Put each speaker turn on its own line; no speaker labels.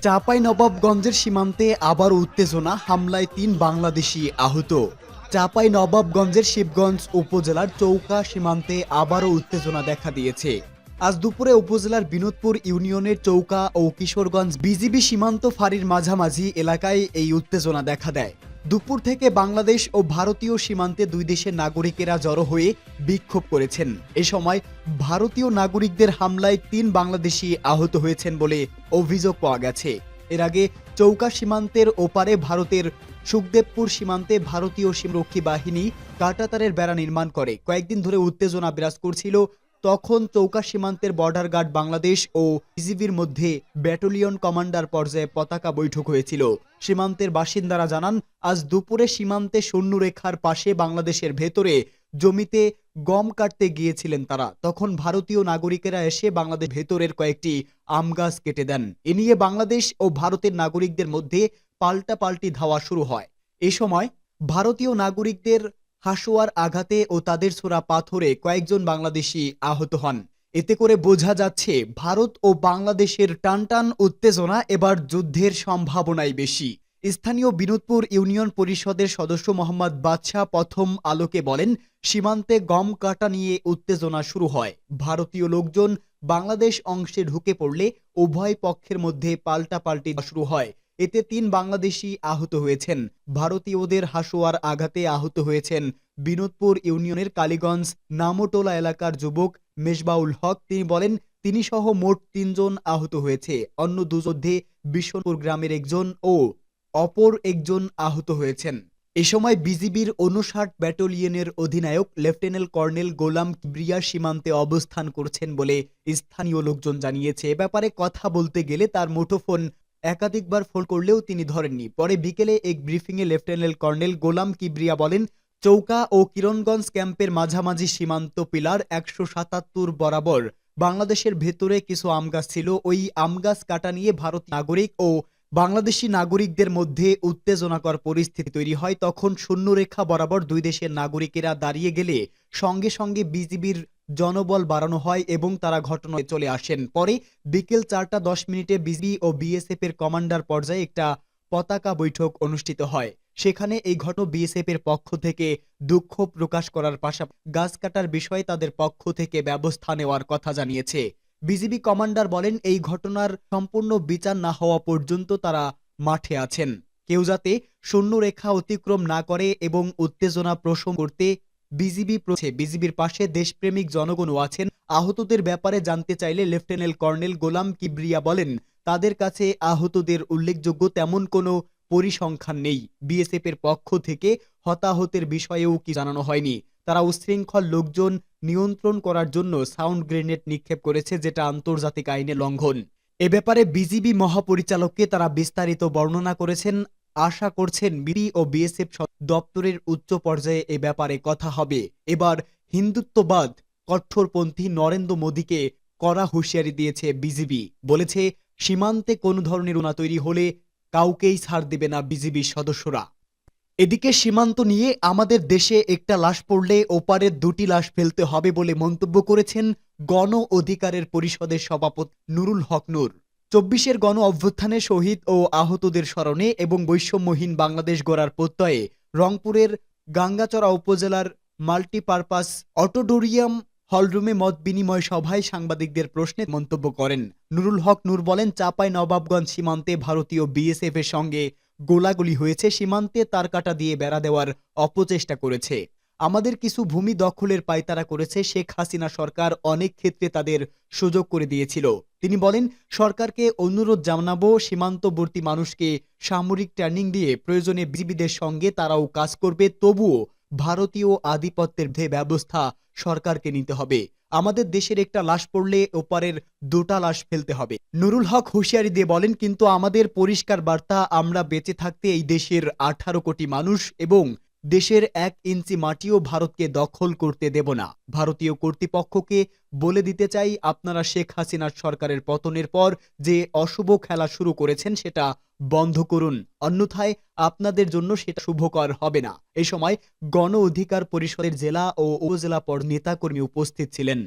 চাঁপাইনবাবগঞ্জের সীমান্তে আবার উত্তেজনা, হামলায় ৩ বাংলাদেশি আহত। চাঁপাইনবাবগঞ্জের শিবগঞ্জ উপজেলার চৌকা সীমান্তে আবারও উত্তেজনা দেখা দিয়েছে। আজ দুপুরে উপজেলার বিনোদপুর ইউনিয়নের চৌকা ও কিশোরগঞ্জ বিজিবি সীমান্ত ফাঁড়ির মাঝামাঝি এলাকায় এই উত্তেজনা দেখা দেয়। দুপুর থেকে বাংলাদেশ ও ভারতীয় সীমান্তে দুই দেশের নাগরিকেরা জড়ো হয়ে বিক্ষোভ করেছেন। এ সময় ভারতীয় নাগরিকদের হামলায় ৩ বাংলাদেশি আহত হয়েছেন বলে অভিযোগ পাওয়া গেছে। এর আগে চৌকা সীমান্তের ওপারে ভারতের সুখদেবপুর সীমান্তে ভারতীয় সীমারক্ষী বাহিনী কাঁটাতারের বেড়া নির্মাণ করে। কয়েকদিন ধরে উত্তেজনা বিরাজ করছিল। তখন চৌকা সীমান্তের বর্ডার গার্ড বাংলাদেশ ও বিজিবির মধ্যে ব্যাটালিয়ন কমান্ডার পর্যায়ে পতাকা বৈঠক হয়েছিল। সীমান্তের বাসিন্দারা জানান, আজ দুপুরে সীমান্তে সৈন্যরেখার পাশে বাংলাদেশের ভেতরে জমিতে গম কাটতে গিয়েছিলেন তারা। তখন ভারতীয় নাগরিকেরা এসে বাংলাদেশ ভেতরের কয়েকটি আম গাছ কেটে দেন। এ নিয়ে বাংলাদেশ ও ভারতের নাগরিকদের মধ্যে পাল্টাপাল্টি ধাওয়া শুরু হয়। এ সময় ভারতীয় নাগরিকদের হাসোয়ার আঘাতে ও তাদের ছোড়া পাথরে কয়েকজন বাংলাদেশি আহত হন। এতে করে বোঝা যাচ্ছে ভারত ও বাংলাদেশের টানটান উত্তেজনা, এবার যুদ্ধের সম্ভাবনাই বেশি। স্থানীয় বিনোদপুর ইউনিয়ন পরিষদের সদস্য মোহাম্মদ বাদশাহ প্রথম আলোকে বলেন, সীমান্তে গম কাটা নিয়ে উত্তেজনা শুরু হয়। ভারতীয় লোকজন বাংলাদেশ অংশে ঢুকে পড়লে উভয় পক্ষের মধ্যে পাল্টাপাল্টি শুরু হয়। এতে ৩ বাংলাদেশি আহত হয়েছেন। ভারতীয়দের হাসোয়ার আঘাতে আহত হয়েছেন বিনোদপুর ইউনিয়নের কালীগঞ্জ নামটোলা এলাকার যুবক মেজবাউল হক। তিনি বলেন, তিনি সহ মোট ৩ জন আহত হয়েছে। অন্য দুজনে বিশনপুর গ্রামের একজন ও অপর একজন আহত হয়েছেন। এ সময় বিজিবির ৫৯ ব্যাটালিয়নের অধিনায়ক লেফটেন্যান্ট কর্নেল গোলাম কিবরিয়া সীমান্তে অবস্থান করছেন বলে স্থানীয় লোকজন জানিয়েছে। এ ব্যাপারে কথা বলতে গেলে তার মুঠোফোন একাধিকবার ফোন করলেও তিনি ধরেননি। পরে বিকেলে এক ব্রিফিংয়ে লেফটেন্যান্ট কর্নেল গোলাম কিবরিয়া বলেন, চৌকা ও কিরণগঞ্জ ক্যাম্পের মাঝামাঝি সীমান্ত পিলার ১৭৭ বরাবর বাংলাদেশের ভেতরে কিছু আম গাছ ছিল। ওই আম গাছ কাটা নিয়ে ভারত নাগরিক ও বাংলাদেশি নাগরিকদের মধ্যে উত্তেজনাকর পরিস্থিতি তৈরি হয়। তখন শূন্যরেখা বরাবর দুই দেশের নাগরিকেরা দাঁড়িয়ে গেলে সঙ্গে সঙ্গে বিজিবির জনবল বাড়ানো হয় এবং তারা ঘটনায় চলে আসেন। পরে বিকেল ৪টা ১০ বিজিবি ও বিএসএফ এর কমান্ডার পর্যায়ে একটা পতাকা বৈঠক অনুষ্ঠিত হয়। সেখানে এই ঘটনা বিএসএফ এর পক্ষ থেকে দুঃখ প্রকাশ করার পাশাপাশি গাছ কাটার বিষয়ে তাদের পক্ষ থেকে ব্যবস্থা নেওয়ার কথা জানিয়েছে। বিজিবি কমান্ডার বলেন, এই ঘটনার সম্পূর্ণ বিচার না হওয়া পর্যন্ত তারা মাঠে আছেন। কেউ যাতে শূন্যরেখা অতিক্রম না করে এবং উত্তেজনা প্রশম করতে বিজিবির পাশে দেশপ্রেমিক জনগণও আছেন। আহতদের ব্যাপারে জানতে চাইলে লেফটেন্যান্ট কর্নেল গোলাম কিবরিয়া বলেন, তাদের কাছে আহতদের উল্লেখযোগ্য তেমন কোনো পরিসংখ্যান নেই। বিএসএফ এর পক্ষ থেকে হতাহতের বিষয়েও কি জানানো হয়নি। তারা উচ্ছৃঙ্খল লোকজন নিয়ন্ত্রণ করার জন্য সাউন্ড গ্রেনেড নিক্ষেপ করেছে, যেটা আন্তর্জাতিক আইনে লঙ্ঘন। এ ব্যাপারে বিজিবি মহাপরিচালককে তারা বিস্তারিত বর্ণনা করেছেন। আশা করছেন বিডি ও বিএসএফ দপ্তরের উচ্চ পর্যায়ে এ ব্যাপারে কথা হবে। এবার হিন্দুত্ববাদ কঠোরপন্থী নরেন্দ্র মোদীকে কড়া হুঁশিয়ারি দিয়েছে বিজিবি। বলেছে, সীমান্তে কোনো ধরনের উনা তৈরি হলে কাউকেই ছাড় দেবে না বিজিবির সদস্যরা। এদিকে সীমান্ত নিয়ে আমাদের দেশে একটা লাশ পড়লে ওপারের ২টি লাশ ফেলতে হবে বলে মন্তব্য করেছেন গণ অধিকারের পরিষদের সভাপতি নুরুল হক নূর। ২৪-এর গণ অভ্যুত্থানে শহীদ ও আহতদের স্মরণে এবং বৈষম্যহীন বাংলাদেশ গড়ার প্রত্যয়ে রংপুরের গাঙ্গাচড়া উপজেলার মাল্টিপারপাস অডিটোরিয়াম হলরুমে মত বিনিময় সভায় সাংবাদিকদের প্রশ্নে মন্তব্য করেন নুরুল হক নূর। বলেন, চাঁপাইনবাবগঞ্জ সীমান্তে ভারতীয় বিএসএফ এর সঙ্গে গোলাগুলি হয়েছে। সীমান্তে তারকাটা দিয়ে বেড়া দেওয়ার অপচেষ্টা করেছে। আমাদের কিছু ভূমি দখলের পায়তারা করেছে। শেখ হাসিনা সরকার অনেক ক্ষেত্রে তাদের সুযোগ করে দিয়েছিল। তিনি বলেন, সরকারকে অনুরোধ জানাবো সীমান্তবর্তী মানুষকে সামরিক ট্রেনিং দিয়ে প্রয়োজনে বিজিবিদের সঙ্গে তারাও কাজ করবে। তবুও ভারতীয় আধিপত্যের ব্যবস্থা সরকারকে নিতে হবে। আমাদের দেশের একটা লাশ পড়লে ওপারের ২টা লাশ ফেলতে হবে। নুরুল হক হুঁশিয়ারি দিয়ে বলেন, কিন্তু আমাদের পরিষ্কার বার্তা, আমরা বেঁচে থাকতে এই দেশের ১৮ কোটি মানুষ এবং দেশের 1 ইঞ্চি মাটিও ভারতকে দখল করতে দেব না। ভারতীয় কর্তৃপক্ষকে বলে দিতে চাই, আপনারা শেখ হাসিনার সরকারের পতনের পর যে অশুভ খেলা শুরু করেছেন সেটা বন্ধ করুন, অন্যথায় আপনাদের জন্য সেটা শুভকর হবে না। এ সময় গণ অধিকার পরিষদের জেলা ও উপজেলা নেতাকর্মী উপস্থিত ছিলেন।